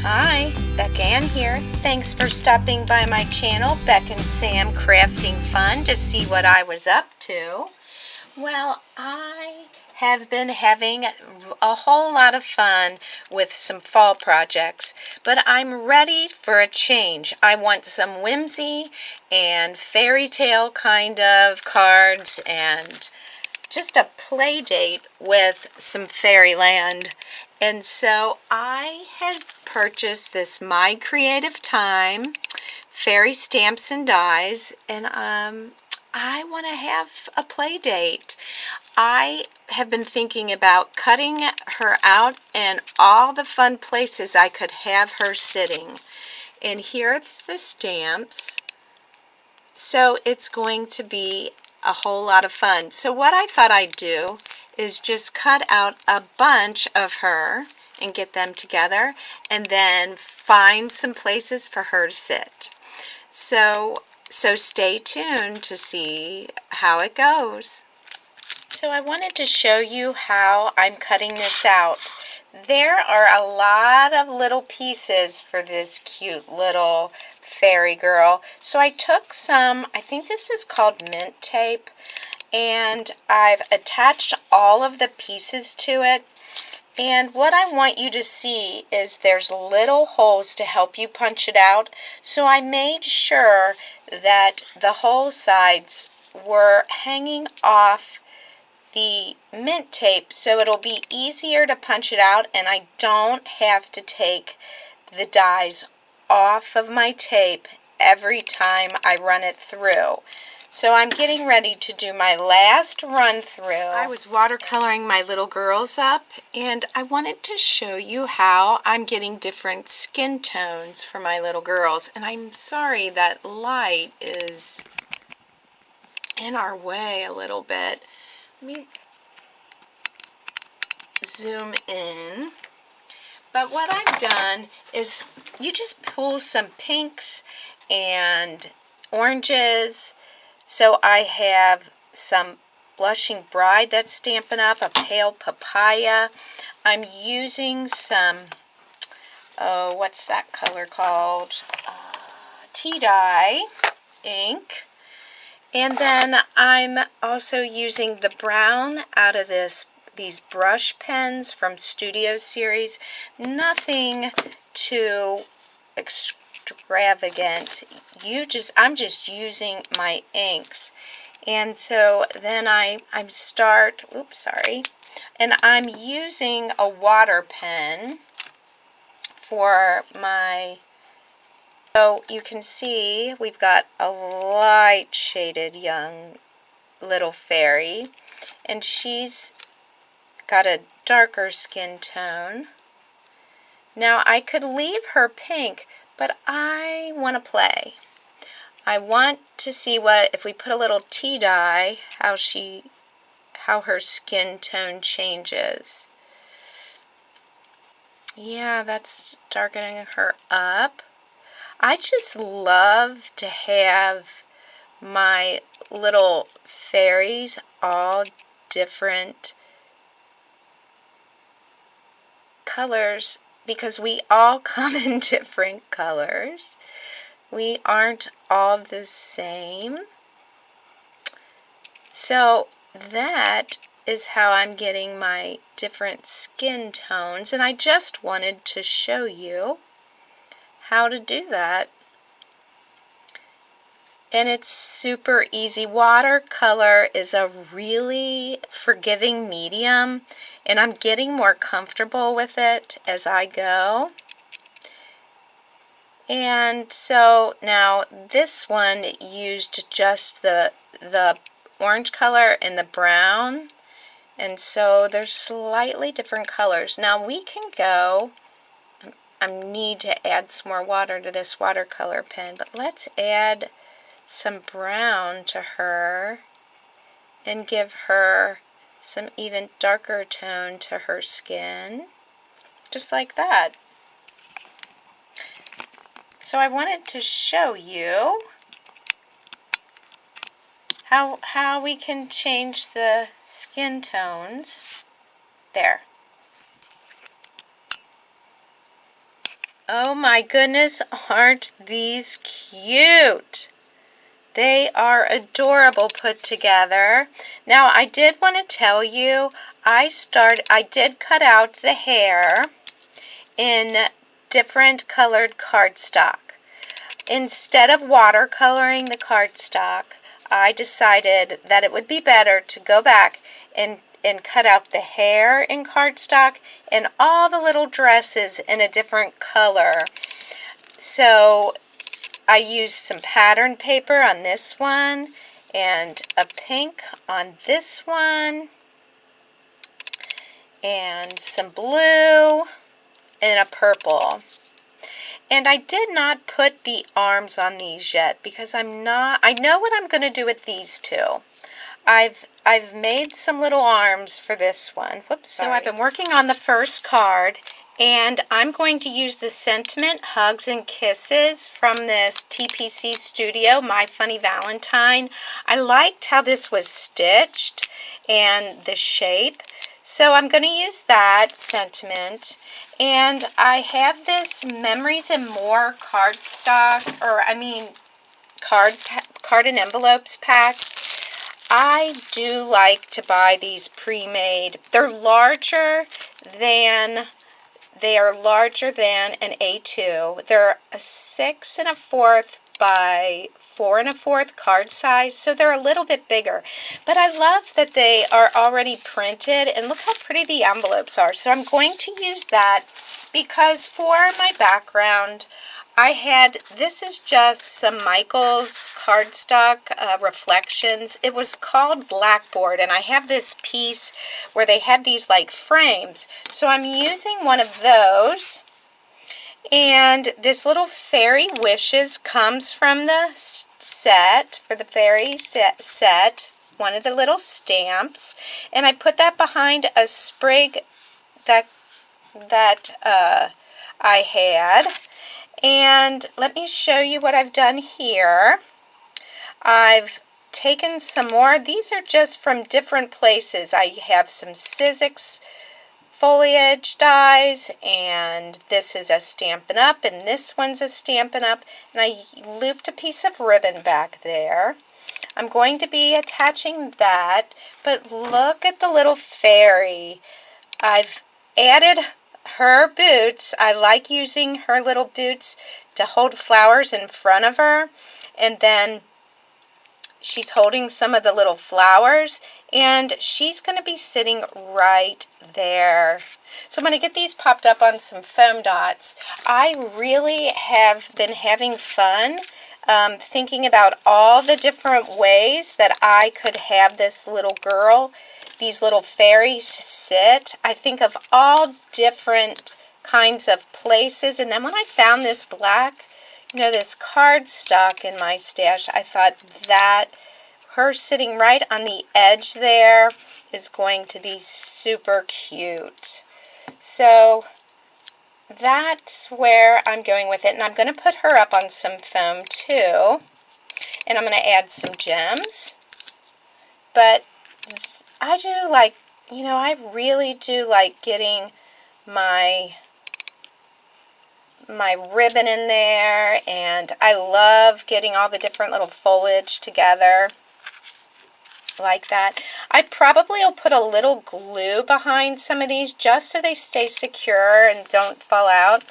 Hi, Beck Ann here. Thanks for stopping by my channel, Beck and Sam Crafting Fun, to see what I was up to. Well, I have been having a whole lot of fun with some fall projects, but I'm ready for a change. I want some whimsy and fairy tale kind of cards and just a play date with some fairyland. And so I have purchased this My Creative Time fairy stamps and dies, and I want to have a play date. I have been thinking about cutting her out and all the fun places I could have her sitting. And here's the stamps. So it's going to be a whole lot of fun. So what I thought I'd do is just cut out a bunch of her and get them together and then find some places for her to sit. So stay tuned to see how it goes. So I wanted to show you how I'm cutting this out. There are a lot of little pieces for this cute little fairy girl. So I took some, I think this is called mint tape, and I've attached all of the pieces to it. And what I want you to see is there's little holes to help you punch it out. So I made sure that the hole sides were hanging off the mint tape so it'll be easier to punch it out, and I don't have to take the dies off of my tape every time I run it through. So I'm getting ready to do my last run through. I was watercoloring my little girls up, and I wanted to show you how I'm getting different skin tones for my little girls. And I'm sorry that light is in our way a little bit. Let me zoom in. But what I've done is you just pull some pinks and oranges. So I have some Blushing Bride that's Stampin' Up, a pale papaya. I'm using some, what's that color called? Tea dye ink. And then I'm also using the brown out of these brush pens from Studio Series. Nothing too extravagant. I'm just using my inks. And so then and I'm using a water pen for my. So you can see we've got a light shaded young little fairy, and she's got a darker skin tone. Now I could leave her pink, but I want to play. I want to see if we put a little tea dye, how her skin tone changes. Yeah, that's darkening her up. I just love to have my little fairies all different colors because we all come in different colors. We aren't all the same. So that is how I'm getting my different skin tones, and I just wanted to show you how to do that. And it's super easy. Watercolor is a really forgiving medium, and I'm getting more comfortable with it as I go. And so now this one used just the orange color and the brown, and so there's slightly different colors. Now we can go, I need to add some more water to this watercolor pen, but let's add some brown to her and give her some even darker tone to her skin, just like that. So I wanted to show you how we can change the skin tones. There. Oh my goodness, aren't these cute? They are adorable put together. Now I did want to tell you, I did cut out the hair in different colored cardstock. Instead of watercoloring the cardstock, I decided that it would be better to go back and cut out the hair in cardstock and all the little dresses in a different color. So I used some pattern paper on this one and a pink on this one and some blue and a purple. And I did not put the arms on these yet because I know what I'm going to do with these two. I've made some little arms for this one. Whoops, sorry. So I've been working on the first card, and I'm going to use the Sentiment Hugs and Kisses from this TPC Studio, My Funny Valentine. I liked how this was stitched and the shape, so I'm going to use that sentiment. And I have this Memories and More cardstock, card and envelopes pack. I do like to buy these pre-made. They are larger than an A2. They're a 6 1/4 by 4 1/4 card size, so they're a little bit bigger. But I love that they are already printed, and look how pretty the envelopes are. So I'm going to use that because for my background, this is just some Michaels cardstock reflections. It was called Blackboard, and I have this piece where they had these like frames. So I'm using one of those. And this little Fairy Wishes comes from the set, for the fairy set, one of the little stamps. And I put that behind a sprig that I had. And let me show you what I've done here. I've taken some more. These are just from different places. I have some Sizzix foliage dies, and this is a Stampin' Up, and this one's a Stampin' Up, and I looped a piece of ribbon back there. I'm going to be attaching that, but look at the little fairy. I've added her boots. I like using her little boots to hold flowers in front of her, and then she's holding some of the little flowers, and she's going to be sitting right there. So I'm going to get these popped up on some foam dots. I really have been having fun thinking about all the different ways that I could have this little girl, these little fairies sit. I think of all different kinds of places, and then when I found this black, this cardstock in my stash, I thought that her sitting right on the edge there is going to be super cute. So that's where I'm going with it, and I'm going to put her up on some foam too, and I'm going to add some gems. But I do like, I really do like getting my ribbon in there, and I love getting all the different little foliage together like that. I probably will put a little glue behind some of these just so they stay secure and don't fall out.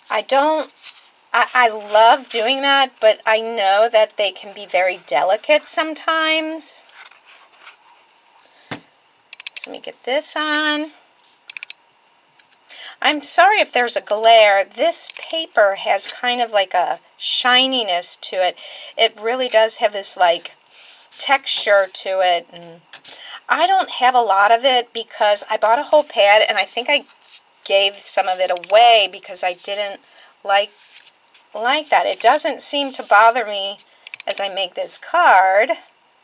I love doing that, but I know that they can be very delicate sometimes. So let me get this on. I'm sorry if there's a glare. This paper has kind of like a shininess to it. It really does have this like texture to it. And I don't have a lot of it because I bought a whole pad, and I think I gave some of it away because I didn't like that. It doesn't seem to bother me as I make this card.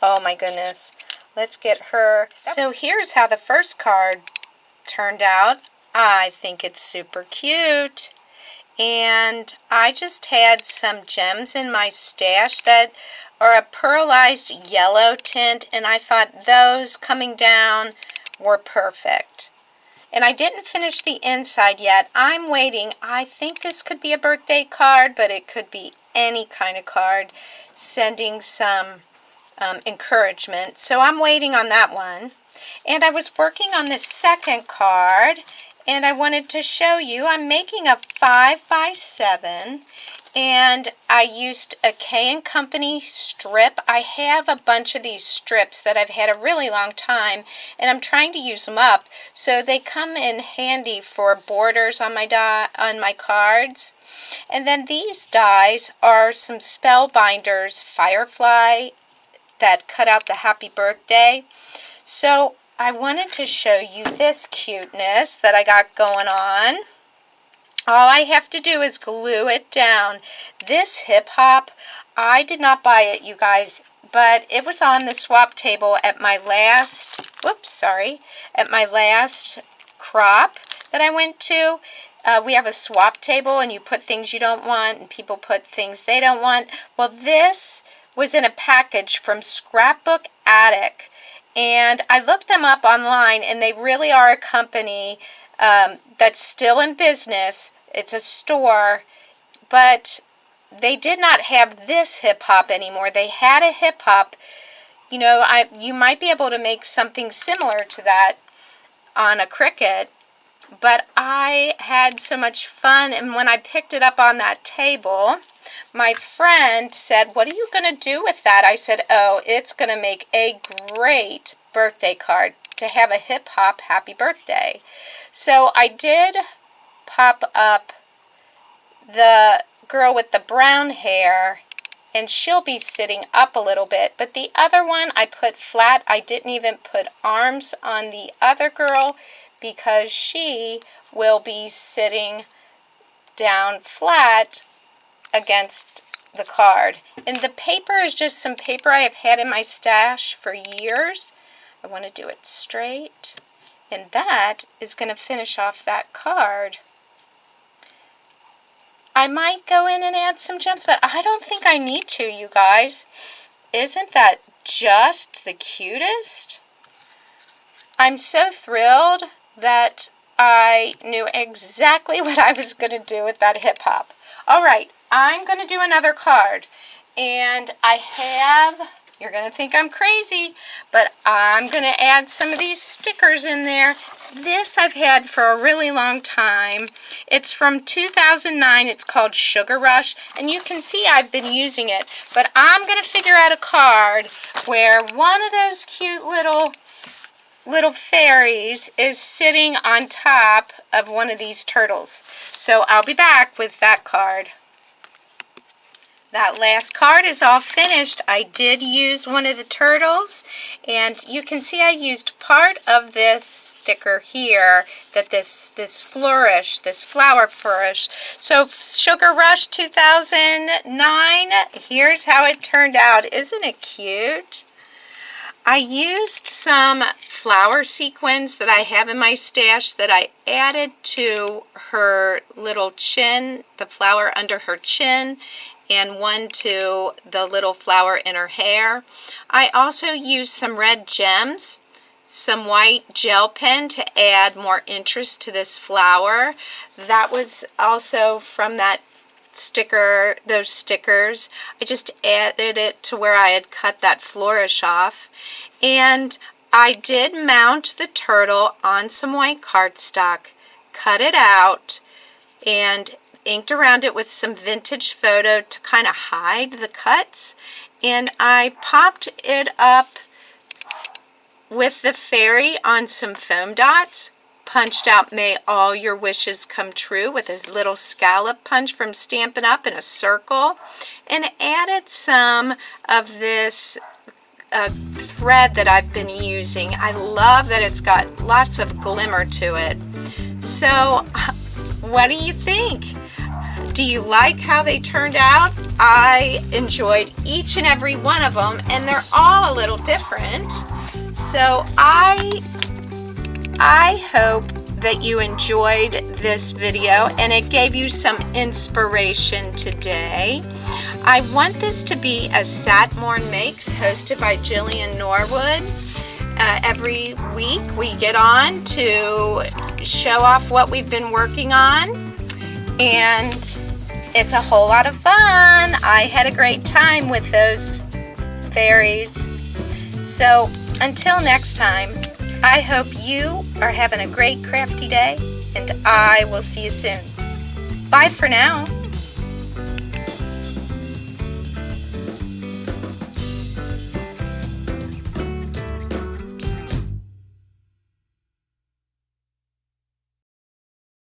Oh my goodness. Let's get her. So here's how the first card turned out. I think it's super cute, and I just had some gems in my stash that are a pearlized yellow tint, and I thought those coming down were perfect. And I didn't finish the inside yet. I'm waiting. I think this could be a birthday card, but it could be any kind of card, sending some encouragement. So I'm waiting on that one. And I was working on the second card, and I wanted to show you. I'm making a 5x7, and I used a K & Company strip. I have a bunch of these strips that I've had a really long time, and I'm trying to use them up. So they come in handy for borders on my cards. And then these dies are some Spellbinders Firefly that cut out the happy birthday. So I wanted to show you this cuteness that I got going on. All I have to do is glue it down. This hip hop, I did not buy it, you guys, but it was on the swap table at my last, at my last crop that I went to. We have a swap table, and you put things you don't want, and people put things they don't want. Well, this was in a package from Scrapbook Attic, and I looked them up online, and they really are a company that's still in business. It's a store, but they did not have this hip hop anymore. They had a hip hop. You know, you might be able to make something similar to that on a Cricut, but I had so much fun, and when I picked it up on that table, my friend said, "What are you going to do with that?" I said, "Oh, it's going to make a great birthday card to have a hip hop happy birthday." So I did pop up the girl with the brown hair, and she'll be sitting up a little bit, but the other one I put flat. I didn't even put arms on the other girl because she will be sitting down flat against the card. And the paper is just some paper I have had in my stash for years. I want to do it straight, and that is going to finish off that card. I might go in and add some gems, but I don't think I need to, you guys. Isn't that just the cutest? I'm so thrilled that I knew exactly what I was going to do with that hip hop. All right, I'm going to do another card, and I have, you're going to think I'm crazy, but I'm going to add some of these stickers in there. This I've had for a really long time. It's from 2009. It's called Sugar Rush, and you can see I've been using it, but I'm going to figure out a card where one of those cute little fairies is sitting on top of one of these turtles. So I'll be back with that card. That last card is all finished. I did use one of the turtles, and you can see I used part of this sticker here, that this flourish, this flower flourish. So Sugar Rush 2009, here's how it turned out. Isn't it cute? I used some flower sequins that I have in my stash that I added to her little chin, the flower under her chin, and one to the little flower in her hair. I also used some red gems, some white gel pen to add more interest to this flower. That was also from that sticker, those stickers. I just added it to where I had cut that flourish off. And I did mount the turtle on some white cardstock, cut it out, and inked around it with some vintage photo to kind of hide the cuts. And I popped it up with the fairy on some foam dots, punched out "May all your wishes come true" with a little scallop punch from Stampin' Up! In a circle, and added some of this thread that I've been using. I love that it's got lots of glimmer to it. So what do you think? Do you like how they turned out? I enjoyed each and every one of them, and they're all a little different. So I hope that you enjoyed this video and it gave you some inspiration today. I want this to be a Satmorn Makes, hosted by Jillian Norwood. Every week we get on to show off what we've been working on, and it's a whole lot of fun. I had a great time with those fairies. So until next time, I hope you are having a great crafty day, and I will see you soon. Bye for now.